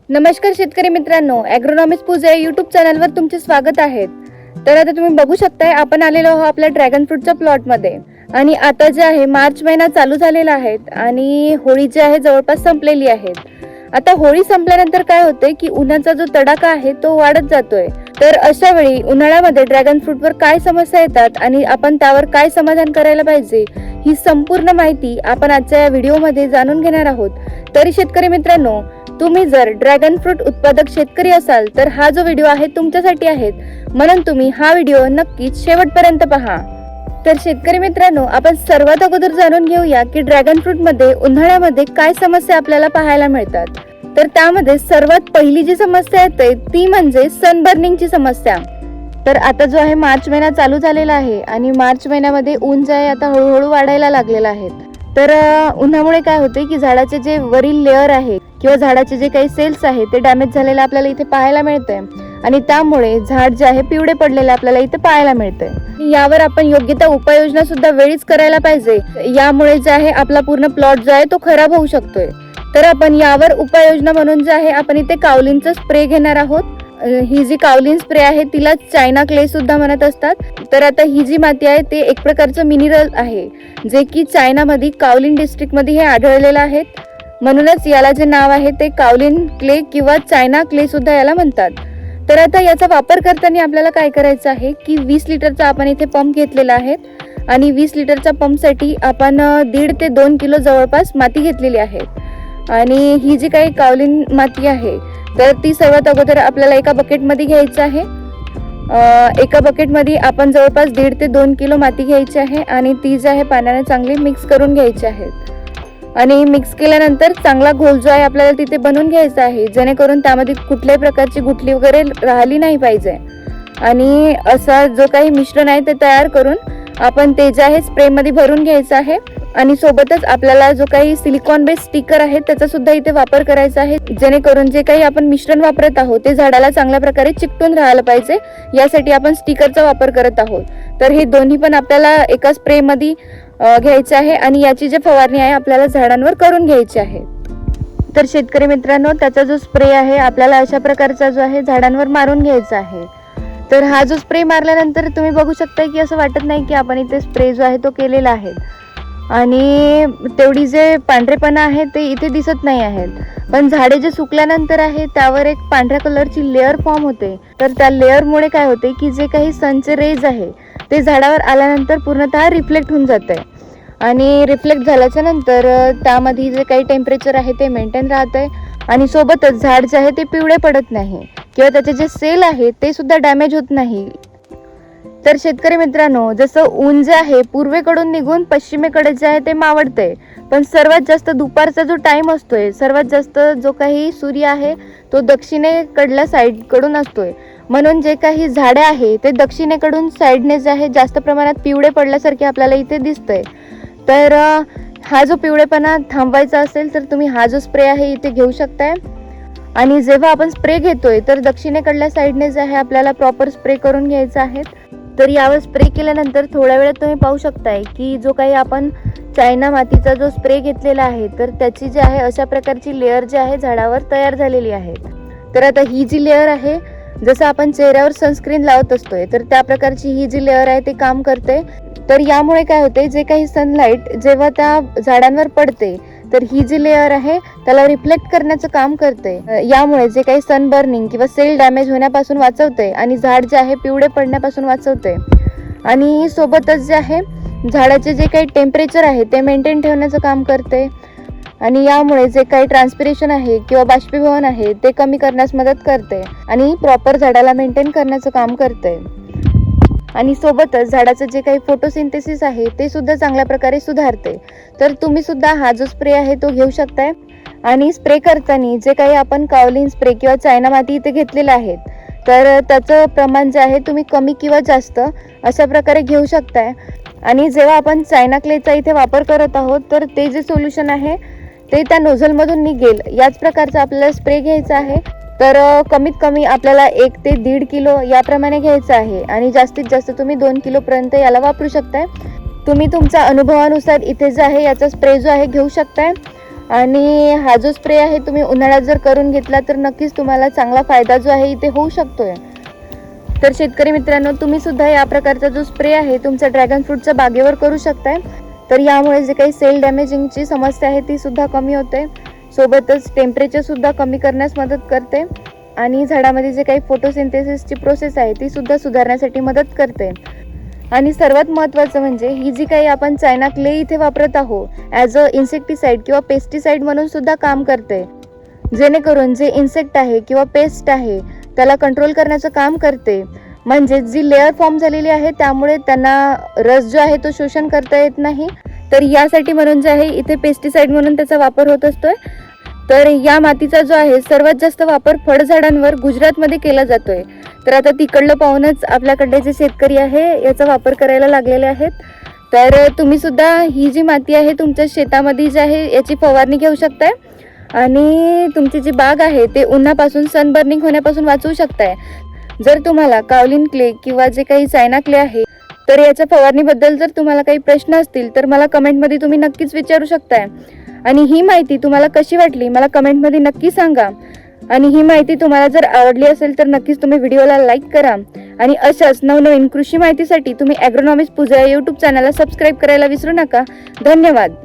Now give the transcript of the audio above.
नमस्कार शेतकरी मित्रांनो, ॲग्रोनॉमिक्स पूजा यूट्यूब चॅनलवर तुमचे स्वागत आहे। तर आता तुम्ही बघू शकताय आपण आलेलो आहोत आपल्या ड्रॅगन फ्रूटच्या प्लॉटमध्ये। आणि आता जे आहे मार्च महिना चालू झालेला आहे आणि होळी जी आहे जवळपास संपलेली आहे। आता होळी संपल्यानंतर काय होते की उन्हाचा जो तडाखा आहे तो वाढत जातोय। तर अशा वेळी उन्हाळ्यामध्ये ड्रॅगन फ्रूटवर काय समस्या येतात आणि आपण त्यावर काय समाधान करायला पाहिजे ही संपूर्ण माहिती आपण आजच्या या व्हिडिओमध्ये जाणून घेणार आहोत। तरी शेतकरी मित्रांनो, तुम्ही जर ड्रॅगन फ्रूट उत्पादक शेतकरी असाल तर हा जो व्हिडिओ आहे तुमच्यासाठी आहे, म्हणून तुम्ही हा व्हिडिओ नक्कीच शेवटपर्यंत पहा। तर शेतकरी मित्रांनो, आपण सर्वात अगोदर जाणून घेऊया की ड्रॅगन फ्रूट मध्ये उन्हाळ्यामध्ये काय समस्या आपल्याला पाहायला मिळतात। तर त्यामध्ये सर्वात पहिली जी समस्या येते ती म्हणजे सनबर्निंगची समस्या। तर आता जो आहे मार्च महिना चालू झालेला आहे आणि मार्च महिन्यामध्ये ऊन जे आहे आता हळूहळू वाढायला लागलेला आहे। तर उन्हामुळे काय होते की झाडाचे जे वरील लेअर आहे किंवा झाडाचे जे काही सेल्स आहे ते डॅमेज झालेले आपल्याला इथे पाहायला मिळते आणि त्यामुळे झाड जे आहे पिवळे पडलेले आपल्याला इथे पाहायला मिळते। यावर आपण योग्य त्या उपाययोजना सुद्धा वेळीच करायला पाहिजे, यामुळे जे आहे आपला पूर्ण प्लॉट जो आहे तो खराब होऊ शकतोय। तर आपण यावर उपाययोजना म्हणून जे आहे आपण इथे कावलिनचा स्प्रे घेणार आहोत। ही जी कावलिन स्प्रे आहे तिला चायना क्ले सुद्धा म्हणत असतात। तर आता ही जी माती आहे ते एक प्रकारचं मिनरल आहे जे की चायनामध्ये कावलिन डिस्ट्रिक्ट मध्ये हे आढळलेलं आहे, म्हणूनच याला जे नाव आहे ते कावलिन क्ले किंवा चायना क्ले सुद्धा याला म्हणतात। तर आता याचा वापर करताना आपल्याला काय करायचं आहे की 20 लिटरचा आपण इथे पंप घेतलेला आहे आणि 20 लिटरच्या पंपसाठी आपण 1.5 ते 2 किलो जवळपास माती घेतलेली आहे। आणि ही जी काही कावलिन माती आहे तर ती सर्वात अगोदर आपल्याला एका बकेटमध्ये घ्यायची आहे। एका बकेटमध्ये आपण जवळपास 1.5 ते 2 किलो माती घ्यायची आहे आणि ती जी आहे पाण्याने चांगली मिक्स करून घ्यायची आहे। आणि मिक्स केल्यानंतर चांगला घोल जो आहे आपल्याला तिथे बनवून घ्यायचा आहे, जेणेकरून त्यामध्ये कुठल्याही प्रकारची गुठली वगैरे राहिली नाही पाहिजे। आणि असा जो काही मिश्रण आहे ते तयार करून आपण ते जे आहे स्प्रे मध्ये भरून घ्यायचं आहे। आणि सोबतच आपल्याला जो काही सिलिकॉन बेस स्टिकर आहे त्याचा सुद्धा इथे वापर करायचा आहे, जेणेकरून जे काही आपण मिश्रण वापरत आहोत ते झाडाला चांगल्या प्रकारे चिकटून राहायला पाहिजे, यासाठी आपण स्टिकरचा वापर करत आहोत। तर हे दोन्ही पण आपल्याला एका स्प्रे मध्ये घ्यायचे आहे आणि याची जी फवारणी आहे आपल्याला झाडांवर करून घ्यायची आहे। तर शेतकरी मित्रांनो, त्याचा जो स्प्रे आहे आपल्याला अशा प्रकारचा जो आहे झाडांवर मारून घ्यायचा आहे। तर हा जो स्प्रे मारल्यानंतर तुम्ही बघू शकता की असं वाटत नाही की आपण इथे स्प्रे जो आहे तो केलेला आहे आणि तेवढी जे पांढरेपणा आहे ते इथे दिसत नाही आहेत, पण झाडे जे सुकल्यानंतर आहे त्यावर एक पांढऱ्या कलरची लेअर फॉर्म होते। तर त्या लेअरमुळे काय होते की जे काही सनचे रेज आहे ते झाडावर आल्यानंतर पूर्णतः रिफ्लेक्ट होऊन जाते आणि रिफ्लेक्ट झाल्याच्या नंतर त्यामध्ये जे काही टेम्परेचर आहे ते मेंटेन राहते आणि सोबतच झाड जे आहे ते पिवळे पडत नाही किंवा त्याचे जे सेल आहे ते सुद्धा डॅमेज होत नाही। तर शेतकरी मित्रांनो, जसं ऊन जे आहे पूर्वेकडून निघून पश्चिमेकडे जे आहे ते मावळते, पण सर्वात जास्त दुपारचा जो टाइम असतोय, सर्वात जास्त जो काही सूर्य आहे तो दक्षिणेकडल्या साईडकडून असतोय, म्हणून जे काही झाडे आहे ते दक्षिणेकडून साईडने जे आहे जास्त प्रमाणात पिवळे पडल्यासारखे आपल्याला इथे दिसतंय। तर हा जो पिवळेपणा थांबवायचा असेल तर तुम्ही हा जो स्प्रे आहे इथे घेऊ शकताय। आणि जेव्हा आपण स्प्रे घेतोय तर दक्षिणेकडल्या साईडने जे आहे आपल्याला प्रॉपर स्प्रे करून घ्यायचा आहे। तर यावर स्प्रे केल्यानंतर थोड्या वेळात तुम्ही पाहू शकताय की जो काही आपण चायना मातीचा जो स्प्रे घेतलेला आहे तर त्याची जी आहे अशा प्रकारची लेअर जी आहे झाडावर तयार झालेली आहे। तर आता ही जी लेअर आहे, जसं आपण चेहऱ्यावर सनस्क्रीन लावत असतोय तर त्या प्रकारची ही जी लेअर आहे ते काम करते। तर यामुळे काय होते, जे काही सनलाईट जेव्हा त्या झाडांवर पडते तर ही जी लेअर आहे त्याला रिफ्लेक्ट करण्याचं काम करते, यामुळे जे काही सनबर्निंग किंवा सेल डॅमेज होण्यापासून वाचवते आणि झाड जे आहे पिवळे पडण्यापासून वाचवते। आणि सोबतच जे आहे झाडाचे जे काही टेम्परेचर आहे ते मेंटेन ठेवण्याचं काम करते आणि यामुळे जे काही ट्रान्सपिरेशन आहे किंवा बाष्पीभवन आहे ते कमी करण्यास मदत करते आणि प्रॉपर झाडाला मेंटेन करण्याचं काम करते। आणि सोबतच झाडाचं जे काही फोटोसिंथेसिस आहे ते सुद्धा चांगल्या प्रकारे सुधारते। तर तुम्ही सुद्धा हा जो स्प्रे आहे तो घेऊ शकताय। आणि स्प्रे करताना जे काही आपण कावलिन स्प्रे किंवा चायना माती इथे घेतलेलं आहे तर त्याचं प्रमाण जे आहे तुम्ही कमी किंवा जास्त अशा प्रकारे घेऊ शकताय। आणि जेव्हा आपण चायना क्लेचा इथे वापर करत आहोत तर ते जे सोल्युशन आहे ते त्या नोझलमधून निघेल याच प्रकारचा आपल्याला स्प्रे घ्यायचा आहे। तर कमीत कमी आपल्याला 1 ते 1.5 किलो याप्रमाणे घ्यायचं आहे आणि जास्तीत जास्त तुम्ही 2 किलो पर्यंत याला वापरू शकताय। तुम्ही तुमच्या अनुभवानुसार इथे जे आहे याचा स्प्रे जो आहे घेऊ शकताय। आणि हा जो स्प्रे आहे तुम्ही उन्हाळ्यात जर करून घेतला तर नक्कीच तुम्हाला चांगला फायदा जो आहे इथे होऊ शकतोय. तर शेतकरी मित्रांनो, तुम्ही सुद्धा या प्रकारचा जो स्प्रे आहे तुमच्या ड्रॅगन फ्रूटच्या बागेवर करू शकताय. तर यामुळे जे काही सेल डॅमेजिंगची समस्या आहे ती सुद्धा कमी होते, सोबतच टेम्परेचर सुद्धा कमी करण्यास मदत करते आणि झाडामध्ये जे काही फोटोसिंथेसिसची प्रोसेस आहे ती सुद्धा सुधारण्यासाठी मदत करते. आणि सर्वात महत्त्वाचं म्हणजे ही जी काही आपण चायना क्ले इथे वापरत आहोत ॲज अ इन्सेक्टिसाईड किंवा पेस्टिसाईड म्हणून सुद्धा काम करते, जेणेकरून जे इन्सेक्ट आहे किंवा पेस्ट आहे त्याला कंट्रोल करण्याचं काम करते. म्हणजे जी लेअर फॉर्म झालेली आहे त्यामुळे त्यांना रस जो आहे तो शोषण करता येत नाही. तर यासाठी म्हणून जे आहे इथे पेस्टिसाईड म्हणून त्याचा वापर होत असतोय. तर या मातीचा जो आहे सर्वात जास्त वापर फळझाडांवर गुजरातमध्ये केला जातोय. तर आता तिकडलं पाहूनच आपल्याकडे जे शेतकरी आहे याचा वापर करायला लागलेले आहेत. तर तुम्ही सुद्धा ही जी माती आहे तुमच्या शेतामध्ये जी आहे याची फवारणी घेऊ शकताय आणि तुमची जी बाग आहे ते उन्हापासून सनबर्निंग होण्यापासून वाचवू शकताय. जर तुम्हाला कावलिन क्ले किंवा जे काही चायना क्ले आहे तर याच्या फवारणीबद्दल जर तुम्हाला काही प्रश्न असतील तर मला कमेंटमध्ये तुम्ही नक्कीच विचारू शकताय. आणि ही माहिती तुम्हाला कशी वाटली मला कमेंटमध्ये नक्की सांगा. आणि ही माहिती तुम्हाला जर आवडली असेल तर नक्कीच तुम्ही व्हिडिओला लाईक करा. आणि अशाच नवनवीन कृषी माहितीसाठी तुम्ही ॲग्रोनॉमिस्ट पूजा या यूट्यूब चॅनलला सबस्क्राईब करायला विसरू नका. धन्यवाद.